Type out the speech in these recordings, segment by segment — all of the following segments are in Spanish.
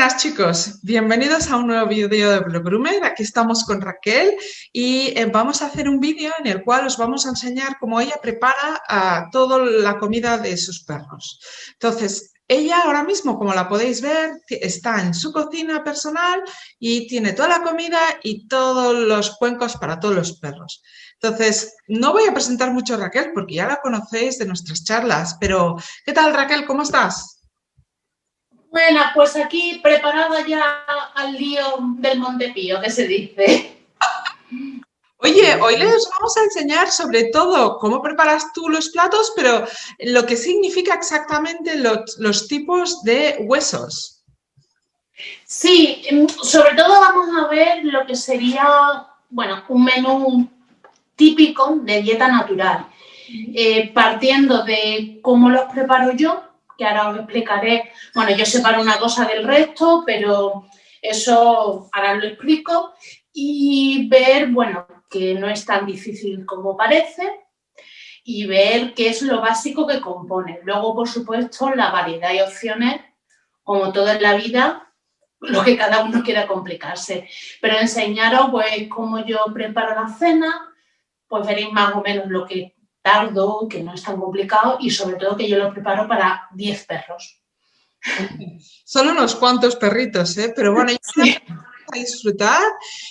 Buenas chicos, bienvenidos a un nuevo vídeo de Blog Groomer. Aquí estamos con Raquel y vamos a hacer un vídeo en el cual os vamos a enseñar cómo ella prepara toda la comida de sus perros. Entonces, ella ahora mismo, como la podéis ver, está en su cocina personal y tiene toda la comida y todos los cuencos para todos los perros. Entonces, no voy a presentar mucho a Raquel porque ya la conocéis de nuestras charlas, pero ¿qué tal Raquel? ¿Cómo estás? Bueno, pues aquí preparada ya al lío del Montepío, que se dice. Oye, hoy les vamos a enseñar sobre todo cómo preparas tú los platos, pero lo que significa exactamente los tipos de huesos. Sí, sobre todo vamos a ver lo que sería, bueno, un menú típico de dieta natural, partiendo de cómo los preparo yo, que ahora os explicaré. Bueno, yo separo una cosa del resto, pero eso ahora lo explico, y ver, bueno, que no es tan difícil como parece, y ver qué es lo básico que compone. Luego, por supuesto, la variedad y opciones, como todo en la vida, lo que cada uno quiera complicarse. Pero enseñaros, pues, cómo yo preparo la cena, pues veréis más o menos lo que tardo, que no es tan complicado, y sobre todo que yo lo preparo para 10 perros. Son unos cuantos perritos, ¿eh? Pero bueno, Sí. a disfrutar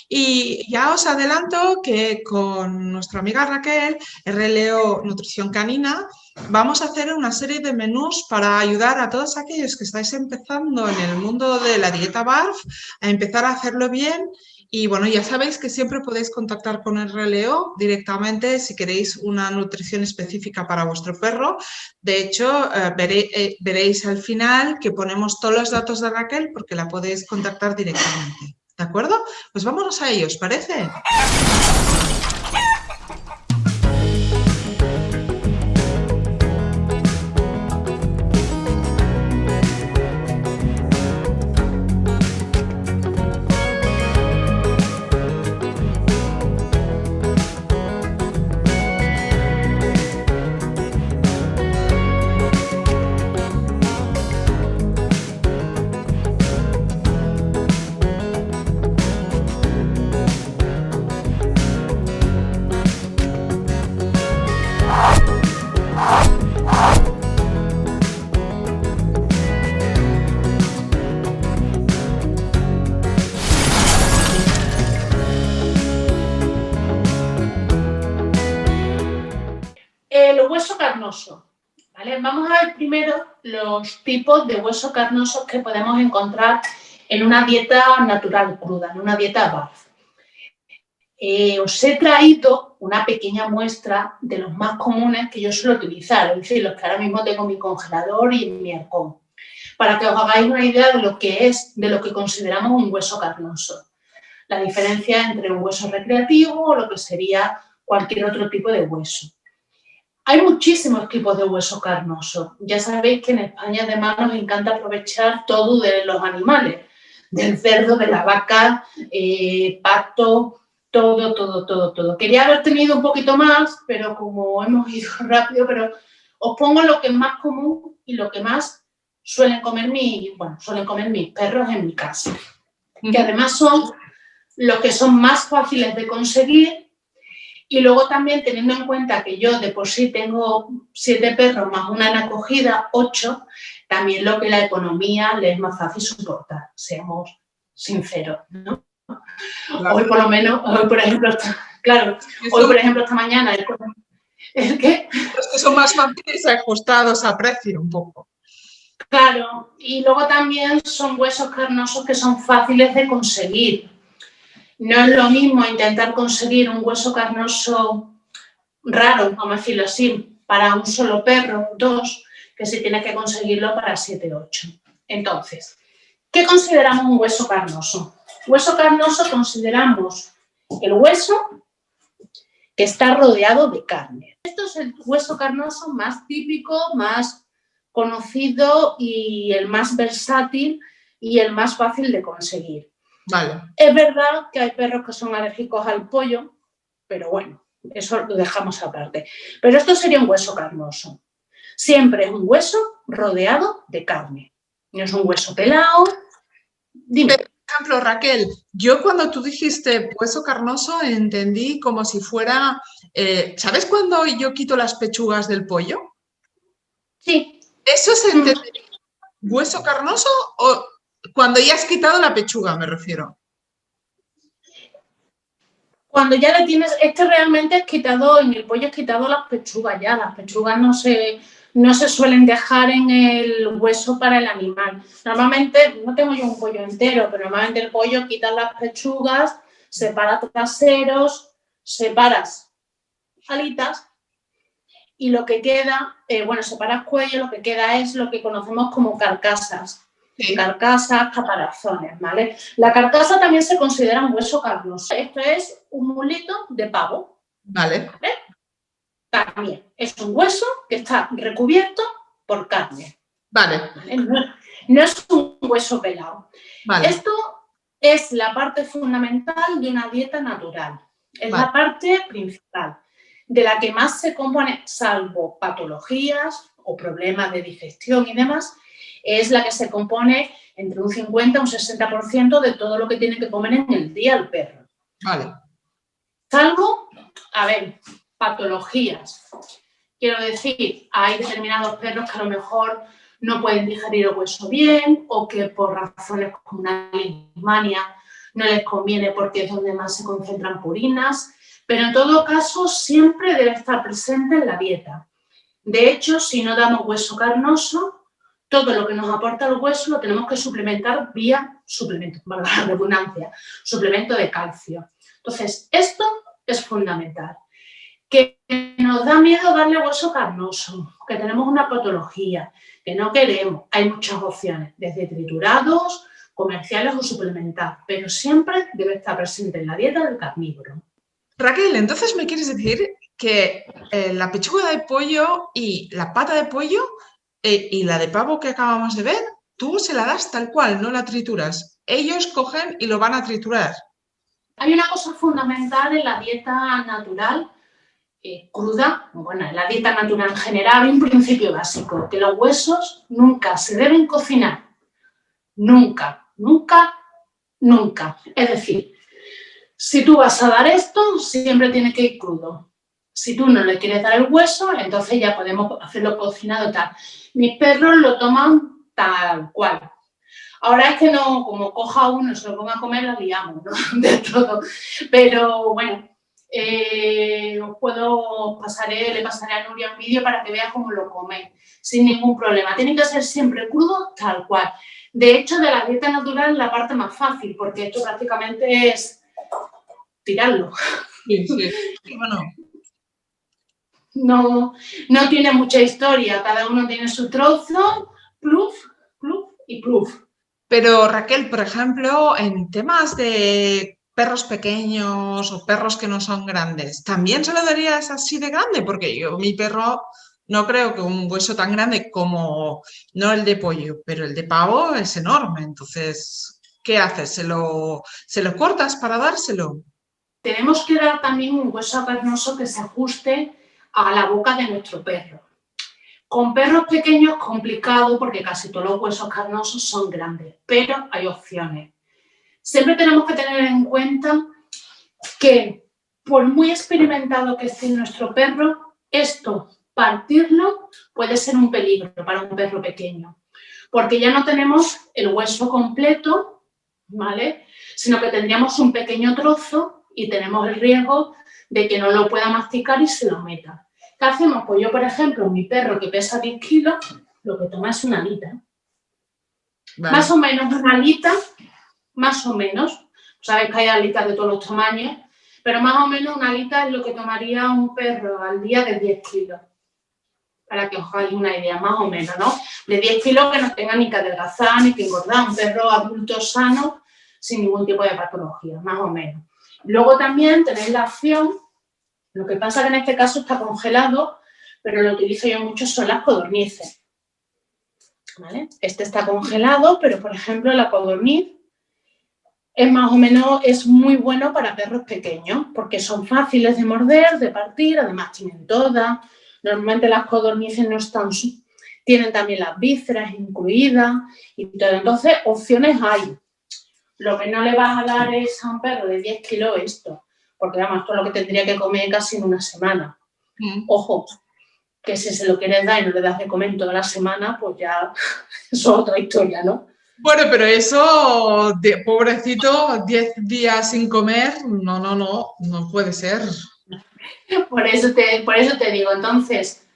y ya os adelanto que con nuestra amiga Raquel, RLO Nutrición Canina, vamos a hacer una serie de menús para ayudar a todos aquellos que estáis empezando en el mundo de la dieta BARF a empezar a hacerlo bien. Y bueno, ya sabéis que siempre podéis contactar con RLO directamente si queréis una nutrición específica para vuestro perro. De hecho, veréis al final que ponemos todos los datos de Raquel porque la podéis contactar directamente. ¿De acuerdo? Pues vámonos a ello, ¿os parece? El hueso carnoso, ¿vale? Vamos a ver primero los tipos de hueso carnosos que podemos encontrar en una dieta natural cruda, en una dieta BARF. Os he traído una pequeña muestra de los más comunes que yo suelo utilizar, es decir, los que ahora mismo tengo en mi congelador y en mi arcón, para que os hagáis una idea de lo que es, de lo que consideramos un hueso carnoso. La diferencia entre un hueso recreativo o lo que sería cualquier otro tipo de hueso. Hay muchísimos tipos de hueso carnoso. Ya sabéis que en España además nos encanta aprovechar todo de los animales, del cerdo, de la vaca, pato, todo. Quería haber tenido un poquito más, pero como hemos ido rápido, pero os pongo lo que es más común y lo que más suelen comer mis perros en mi casa, que además son los que son más fáciles de conseguir. Y luego también teniendo en cuenta que yo de por sí tengo 7 perros más una en acogida, 8, también lo que la economía le es más fácil soportar, seamos sinceros, ¿no? Claro. Hoy por lo menos, hoy por ejemplo, esta mañana, ¿el qué? Los que son más fáciles ajustados a precio un poco. Claro, y luego también son huesos carnosos que son fáciles de conseguir. No es lo mismo intentar conseguir un hueso carnoso raro, vamos a decirlo así, para un solo perro, 2, que si tienes que conseguirlo para 7, 8. Entonces, ¿qué consideramos un hueso carnoso? Hueso carnoso consideramos el hueso que está rodeado de carne. Esto es el hueso carnoso más típico, más conocido y el más versátil y el más fácil de conseguir. Vale. Es verdad que hay perros que son alérgicos al pollo, pero bueno, eso lo dejamos aparte. Pero esto sería un hueso carnoso. Siempre es un hueso rodeado de carne. No es un hueso pelado, Dime. Por ejemplo, Raquel, yo cuando tú dijiste hueso carnoso entendí como si fuera, ¿sabes cuando yo quito las pechugas del pollo? Sí. ¿Eso es entender hueso carnoso o cuando ya has quitado la pechuga, me refiero? Cuando ya le tienes, realmente es quitado, en el pollo es quitado las pechugas ya, las pechugas no se suelen dejar en el hueso para el animal. Normalmente, no tengo yo un pollo entero, pero normalmente el pollo quitas las pechugas, separas traseros, separas alitas y lo que queda, separas cuello, lo que queda es lo que conocemos como carcasas. Sí. Carcasas, caparazones, ¿vale? La carcasa también se considera un hueso carnoso. Esto es un mulito de pavo. Vale. ¿Vale? También es un hueso que está recubierto por carne. Vale. ¿Vale? No es un hueso pelado. Vale. Esto es la parte fundamental de una dieta natural. Es la parte principal, de la que más se compone, salvo patologías o problemas de digestión y demás, es la que se compone entre un 50 y un 60% de todo lo que tiene que comer en el día el perro. Vale. Salvo, patologías. Quiero decir, hay determinados perros que a lo mejor no pueden digerir el hueso bien o que por razones como una leishmania no les conviene porque es donde más se concentran purinas, pero en todo caso siempre debe estar presente en la dieta. De hecho, si no damos hueso carnoso, todo lo que nos aporta el hueso lo tenemos que suplementar vía suplemento, valga la redundancia, suplemento de calcio. Entonces, esto es fundamental. Que nos da miedo darle hueso carnoso, que tenemos una patología, que no queremos. Hay muchas opciones, desde triturados, comerciales o suplementados, pero siempre debe estar presente en la dieta del carnívoro. Raquel, entonces me quieres decir que la pechuga de pollo y la pata de pollo y la de pavo que acabamos de ver, tú se la das tal cual, no la trituras. Ellos cogen y lo van a triturar. Hay una cosa fundamental en la dieta natural cruda, bueno, en la dieta natural en general, hay un principio básico, que los huesos nunca se deben cocinar. Nunca, nunca, nunca. Es decir, si tú vas a dar esto, siempre tiene que ir crudo. Si tú no le quieres dar el hueso, entonces ya podemos hacerlo cocinado tal. Mis perros lo toman tal cual. Ahora es que no, como coja uno y se lo ponga a comer, la liamos, ¿no? De todo. Pero bueno, le pasaré a Nuria un vídeo para que vea cómo lo come, sin ningún problema. Tiene que ser siempre crudo, tal cual. De hecho, de la dieta natural es la parte más fácil, porque esto prácticamente es tirarlo. Sí, sí. Y bueno. No tiene mucha historia, cada uno tiene su trozo, pluf, pluf y pluf. Pero Raquel, por ejemplo, en temas de perros pequeños o perros que no son grandes, ¿también se lo darías así de grande? Porque yo, mi perro, no creo que un hueso tan grande como, no el de pollo, pero el de pavo es enorme. Entonces, ¿qué haces? ¿Se lo cortas para dárselo? Tenemos que dar también un hueso carnoso que se ajuste a la boca de nuestro perro. Con perros pequeños es complicado porque casi todos los huesos carnosos son grandes, pero hay opciones. Siempre tenemos que tener en cuenta que por muy experimentado que esté nuestro perro, esto, partirlo, puede ser un peligro para un perro pequeño, porque ya no tenemos el hueso completo, ¿vale? Sino que tendríamos un pequeño trozo y tenemos el riesgo de que no lo pueda masticar y se lo meta. ¿Qué hacemos? Pues yo, por ejemplo, mi perro que pesa 10 kilos, lo que toma es una alita. Vale. Más o menos una alita, más o menos. Sabéis que hay alitas de todos los tamaños, pero más o menos una alita es lo que tomaría un perro al día de 10 kilos. Para que os hagáis una idea, más o menos, ¿no? De 10 kilos que no tenga ni que adelgazar ni que engordar. Un perro adulto sano, sin ningún tipo de patología, más o menos. Luego también tenéis la opción, lo que pasa que en este caso está congelado, pero lo utilizo yo mucho, son las codornices. ¿Vale? Este está congelado, pero por ejemplo la codorniz es muy bueno para perros pequeños, porque son fáciles de morder, de partir, además tienen todas. Normalmente las codornices no están, tienen también las vísceras incluidas y todo. Entonces, opciones hay. lo que no le vas a dar es a un perro de 10 kilos esto, porque además esto es lo que tendría que comer casi en una semana. Ojo, que si se lo quieres dar y no le das de comer en toda la semana, pues ya eso es otra historia, ¿no? Bueno, pero eso, pobrecito, 10 días sin comer, no puede ser. Por eso te digo, entonces,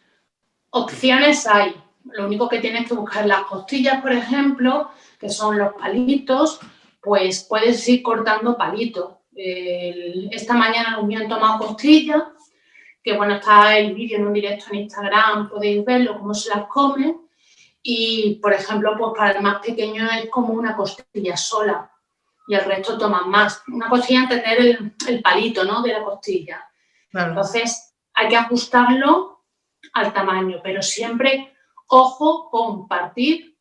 opciones hay. Lo único que tienes que buscar las costillas, por ejemplo, que son los palitos, pues puedes ir cortando palitos. Esta mañana los míos han tomado costillas, que bueno, está el vídeo en un directo en Instagram, podéis verlo, cómo se las comen. Y, por ejemplo, pues para el más pequeño es como una costilla sola y el resto toman más. Una costilla en tener el palito, ¿no?, de la costilla. Claro. Entonces, hay que ajustarlo al tamaño, pero siempre, ojo con partir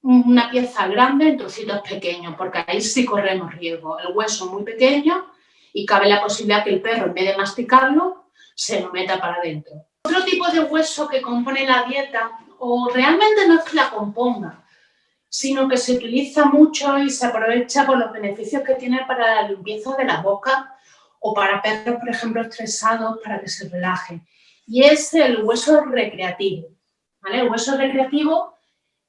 una pieza grande en trocitos pequeños, porque ahí sí corremos riesgo. El hueso es muy pequeño y cabe la posibilidad que el perro, en vez de masticarlo, se lo meta para adentro. Otro tipo de hueso que compone la dieta, o realmente no es que la componga, sino que se utiliza mucho y se aprovecha por los beneficios que tiene para la limpieza de la boca o para perros, por ejemplo, estresados, para que se relajen. Y es el hueso recreativo, ¿vale? El hueso recreativo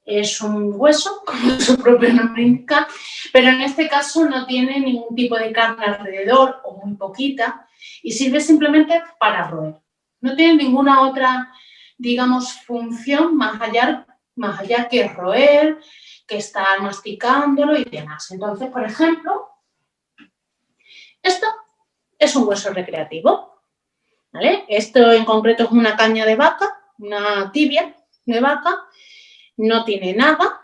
es un hueso, como su propio nombre indica, pero en este caso no tiene ningún tipo de carne alrededor o muy poquita y sirve simplemente para roer. No tiene ninguna otra, digamos, función más allá que roer, que estar masticándolo y demás. Entonces, por ejemplo, esto es un hueso recreativo, ¿vale? Esto en concreto es una caña de vaca, una tibia de vaca, no tiene nada,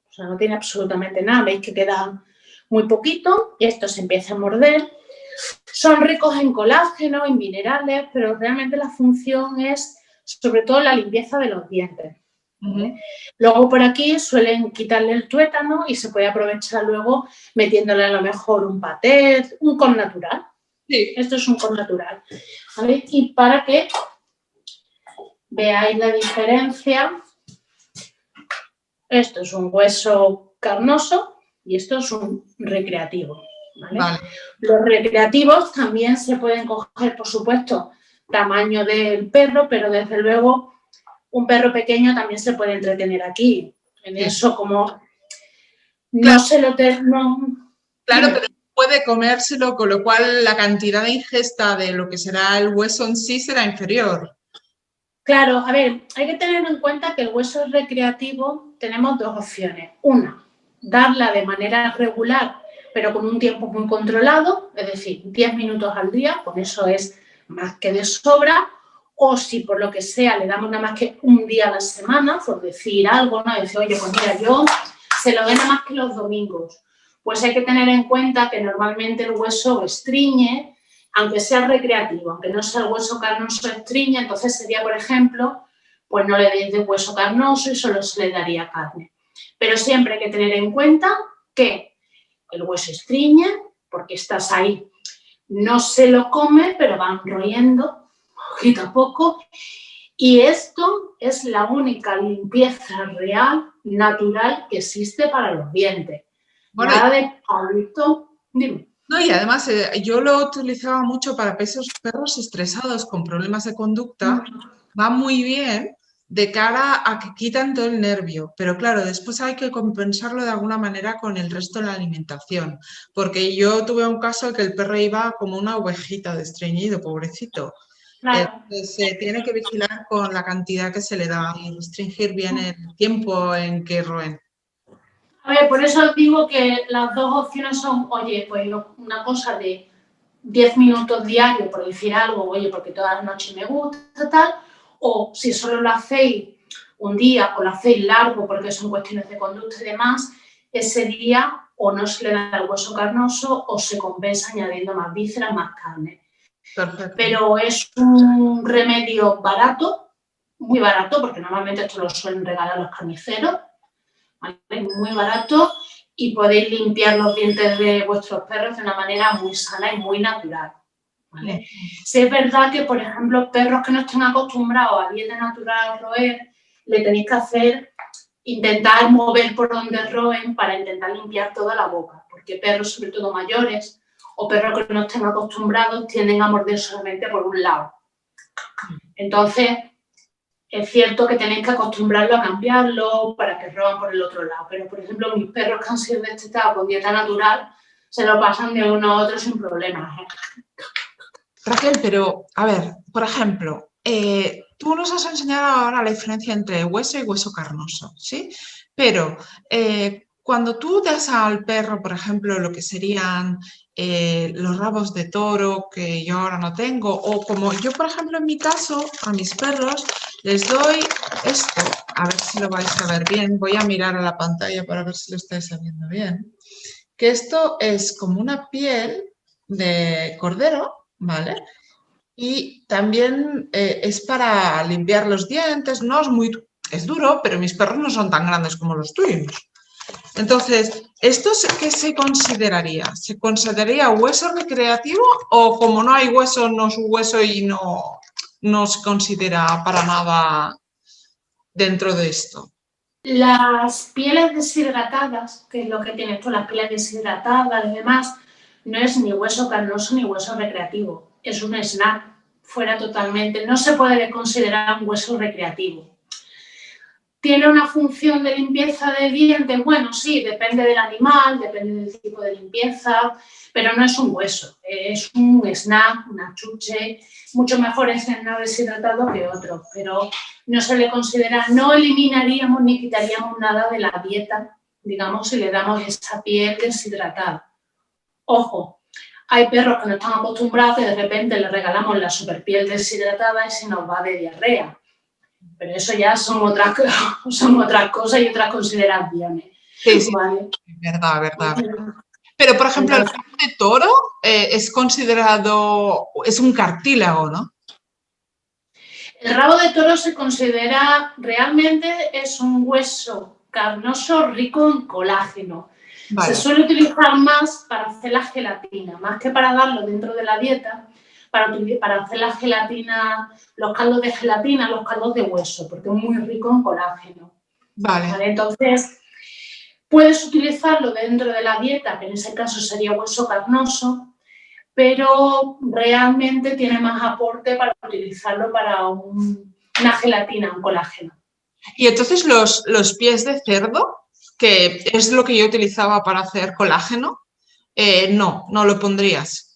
o sea, no tiene absolutamente nada, veis que queda muy poquito y esto se empieza a morder. Son ricos en colágeno, en minerales, pero realmente la función es sobre todo la limpieza de los dientes. Luego por aquí suelen quitarle el tuétano y se puede aprovechar luego metiéndole a lo mejor un paté, un con natural. Sí. Esto es un con natural, ¿vale? Y para que veáis la diferencia, esto es un hueso carnoso y esto es un recreativo, ¿vale? Vale. Los recreativos también se pueden coger, por supuesto, tamaño del perro, pero desde luego un perro pequeño también se puede entretener aquí. En eso, como claro. No se lo... Claro, pero puede comérselo, con lo cual la cantidad de ingesta de lo que será el hueso en sí será inferior. Claro, a ver, hay que tener en cuenta que el hueso recreativo tenemos dos opciones. Una, darla de manera regular, pero con un tiempo muy controlado, es decir, 10 minutos al día, con eso es más que de sobra. O si por lo que sea le damos nada más que un día a la semana, por decir algo, ¿no? Decir, oye, pues mira, yo se lo doy nada más que los domingos. Pues hay que tener en cuenta que normalmente el hueso estriñe, aunque sea recreativo, aunque no sea el hueso carnoso estriñe, entonces sería, por ejemplo, pues no le deis de hueso carnoso y solo se le daría carne. Pero siempre hay que tener en cuenta que el hueso estriñe, porque estás ahí, no se lo come, pero van royendo poquito a poco, y esto es la única limpieza real, natural, que existe para los dientes. Bueno, nada de palito, dime. No, y además yo lo utilizaba mucho para perros estresados con problemas de conducta, va muy bien de cara a que quitan todo el nervio, pero claro, después hay que compensarlo de alguna manera con el resto de la alimentación, porque yo tuve un caso que el perro iba como una ovejita de estreñido, pobrecito. Claro. Se tiene que vigilar con la cantidad que se le da y restringir bien el tiempo en que roen. A ver, por eso os digo que las dos opciones son, oye, pues una cosa de 10 minutos diarios, por decir algo, oye, porque todas las noches me gusta, tal, o si solo lo hacéis un día o lo hacéis largo porque son cuestiones de conducta y demás, ese día o no se le da el hueso carnoso o se compensa añadiendo más vísceras, más carne. Perfecto. Pero es un remedio barato, muy barato, porque normalmente esto lo suelen regalar los carniceros, ¿vale? Muy barato, y podéis limpiar los dientes de vuestros perros de una manera muy sana y muy natural, ¿vale? Si es verdad que, por ejemplo, perros que no estén acostumbrados a dieta natural a roer, le tenéis que hacer, intentar mover por donde roen para intentar limpiar toda la boca, porque perros, sobre todo mayores, o perros que no estén acostumbrados, tienden a morder solamente por un lado. Entonces, es cierto que tenéis que acostumbrarlo a cambiarlo para que roban por el otro lado. Pero, por ejemplo, mis perros que han sido destetados con dieta natural se lo pasan de uno a otro sin problemas. Raquel, pero, a ver, por ejemplo, tú nos has enseñado ahora la diferencia entre hueso y hueso carnoso, ¿sí? Pero cuando tú das al perro, por ejemplo, lo que serían los rabos de toro, que yo ahora no tengo, o como yo, por ejemplo, en mi caso, a mis perros les doy esto, a ver si lo vais a ver bien, voy a mirar a la pantalla para ver si lo estáis viendo bien, que esto es como una piel de cordero, ¿vale? Y también es para limpiar los dientes, no es muy, es duro, pero mis perros no son tan grandes como los tuyos. Entonces, ¿esto qué se consideraría? ¿Se consideraría hueso recreativo o como no hay hueso, no es hueso y no se considera para nada dentro de esto? Las pieles deshidratadas, que es lo que tienes tú, las pieles deshidratadas y demás, no es ni hueso carnoso ni hueso recreativo. Es un snack, fuera totalmente. No se puede considerar un hueso recreativo. ¿Tiene una función de limpieza de dientes? Bueno, sí, depende del animal, depende del tipo de limpieza, pero no es un hueso, es un snack, una chuche, mucho mejor es snack deshidratado que otro, pero no se le considera, no eliminaríamos ni quitaríamos nada de la dieta, digamos, si le damos esa piel deshidratada. Ojo, hay perros que no están acostumbrados que de repente les regalamos la superpiel deshidratada y se nos va de diarrea. Pero eso ya son otras cosas y otras consideraciones. Sí, sí, ¿Vale? verdad, verdad. Pero, por ejemplo, el rabo de toro es considerado, es un cartílago, ¿no? El rabo de toro se considera, realmente es un hueso carnoso rico en colágeno. Vale. Se suele utilizar más para hacer la gelatina, más que para darlo dentro de la dieta, para hacer la gelatina, los caldos de gelatina, los caldos de hueso, porque es muy rico en colágeno. Vale. Entonces, puedes utilizarlo dentro de la dieta, que en ese caso sería hueso carnoso, pero realmente tiene más aporte para utilizarlo para una gelatina, un colágeno. Y entonces los pies de cerdo, que es lo que yo utilizaba para hacer colágeno, no lo pondrías.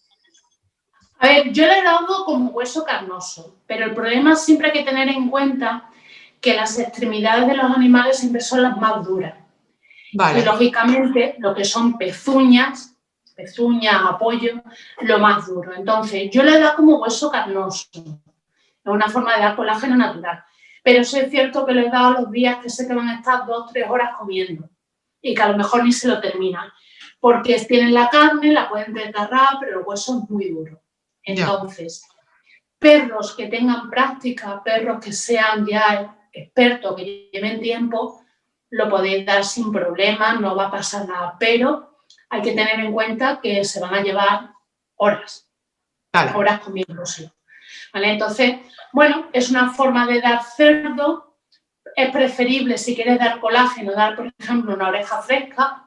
A ver, yo le he dado como hueso carnoso, pero el problema siempre hay que tener en cuenta que las extremidades de los animales siempre son las más duras. Vale. Y lógicamente lo que son pezuñas, apoyo, lo más duro. Entonces, yo le he dado como hueso carnoso. Es una forma de dar colágeno natural. Pero sí es cierto que le he dado los días que sé que van a estar 2 o 3 horas comiendo y que a lo mejor ni se lo terminan. Porque tienen la carne, la pueden desgarrar, pero el hueso es muy duro. Entonces, perros que tengan práctica, perros que sean ya expertos, que lleven tiempo, lo podéis dar sin problema, no va a pasar nada, pero hay que tener en cuenta que se van a llevar horas, horas comiéndose. ¿Vale? Entonces, bueno, es una forma de dar cerdo, es preferible si quieres dar colágeno, dar, por ejemplo, una oreja fresca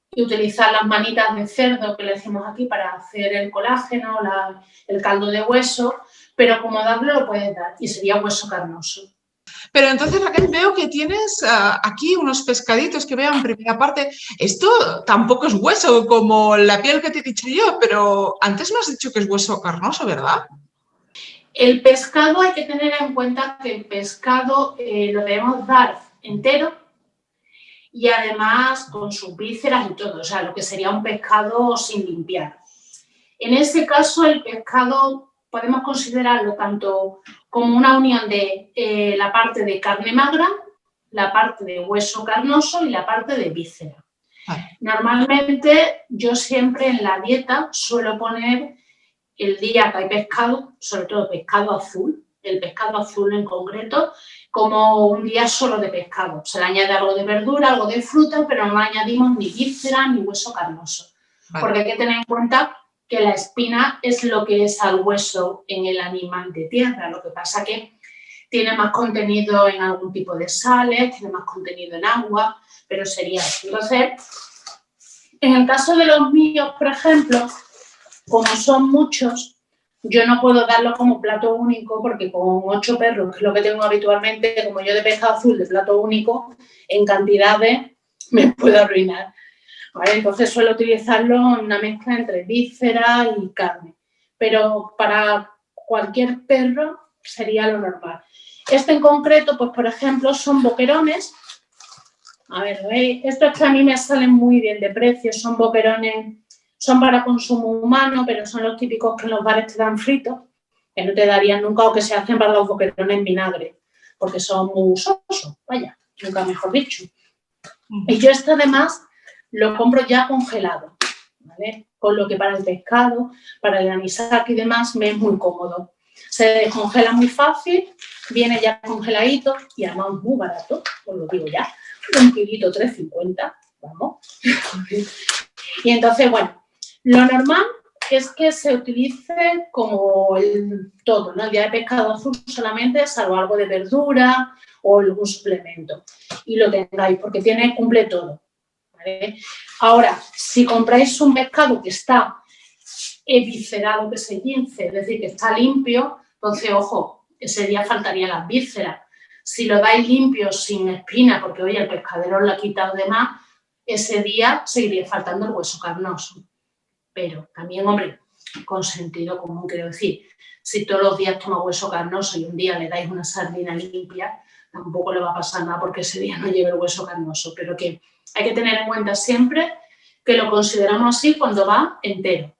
y utilizar las manitas de cerdo que le decimos aquí para hacer el colágeno, el caldo de hueso, pero como darlo lo puedes dar y sería hueso carnoso. Pero entonces, Raquel, veo que tienes aquí unos pescaditos que veo en primera parte. Esto tampoco es hueso como la piel que te he dicho yo, pero antes me has dicho que es hueso carnoso, ¿verdad? El pescado hay que tener en cuenta que el pescado lo debemos dar entero y además con sus vísceras y todo, o sea, lo que sería un pescado sin limpiar. En ese caso, el pescado podemos considerarlo tanto como una unión de la parte de carne magra, la parte de hueso carnoso y la parte de víscera. Normalmente yo siempre en la dieta suelo poner el día que hay pescado, sobre todo pescado azul, el pescado azul en concreto, como un día solo de pescado. Se le añade algo de verdura, algo de fruta, pero no añadimos ni víscera ni hueso carnoso. Porque hay que tener en cuenta que la espina es lo que es al hueso en el animal de tierra. Lo que pasa que tiene más contenido en algún tipo de sales, tiene más contenido en agua, pero sería así. Entonces, En el caso de los míos, por ejemplo, como son muchos, yo no puedo darlo como plato único porque con 8 perros, que es lo que tengo habitualmente, como yo de pescado azul de plato único, en cantidades me puedo arruinar. ¿Vale? Entonces suelo utilizarlo en una mezcla entre vísceras y carne. Pero para cualquier perro sería lo normal. Este en concreto, pues por ejemplo, son boquerones. A ver, ¿veis? Estos que a mí me salen muy bien de precio, son boquerones, son para consumo humano, pero son los típicos que en los bares te dan fritos, que no te darían nunca, o que se hacen para los boquerones en vinagre, porque son muy usosos, vaya, nunca mejor dicho. Y yo este además lo compro ya congelado, ¿vale? Con lo que para el pescado, para el anisaki y demás, me es muy cómodo. Se descongela muy fácil, viene ya congeladito y además muy barato, os lo digo ya, un kilito 3,50, vamos. Y entonces, bueno, lo normal es que se utilice como el todo, ¿no? El día de pescado azul solamente, salvo algo de verdura o algún suplemento. Y lo tengáis, porque cumple todo, ¿vale? Ahora, si compráis un pescado que está viscerado, que se quince, es decir, que está limpio, entonces, ojo, ese día faltarían las vísceras. Si lo dais limpio, sin espina, porque, oye, el pescadero lo ha quitado de más, ese día seguiría faltando el hueso carnoso. Pero también, hombre, con sentido común, quiero decir, si todos los días toma hueso carnoso y un día le dais una sardina limpia, tampoco le va a pasar nada porque ese día no lleve el hueso carnoso. Pero que hay que tener en cuenta siempre que lo consideramos así cuando va entero.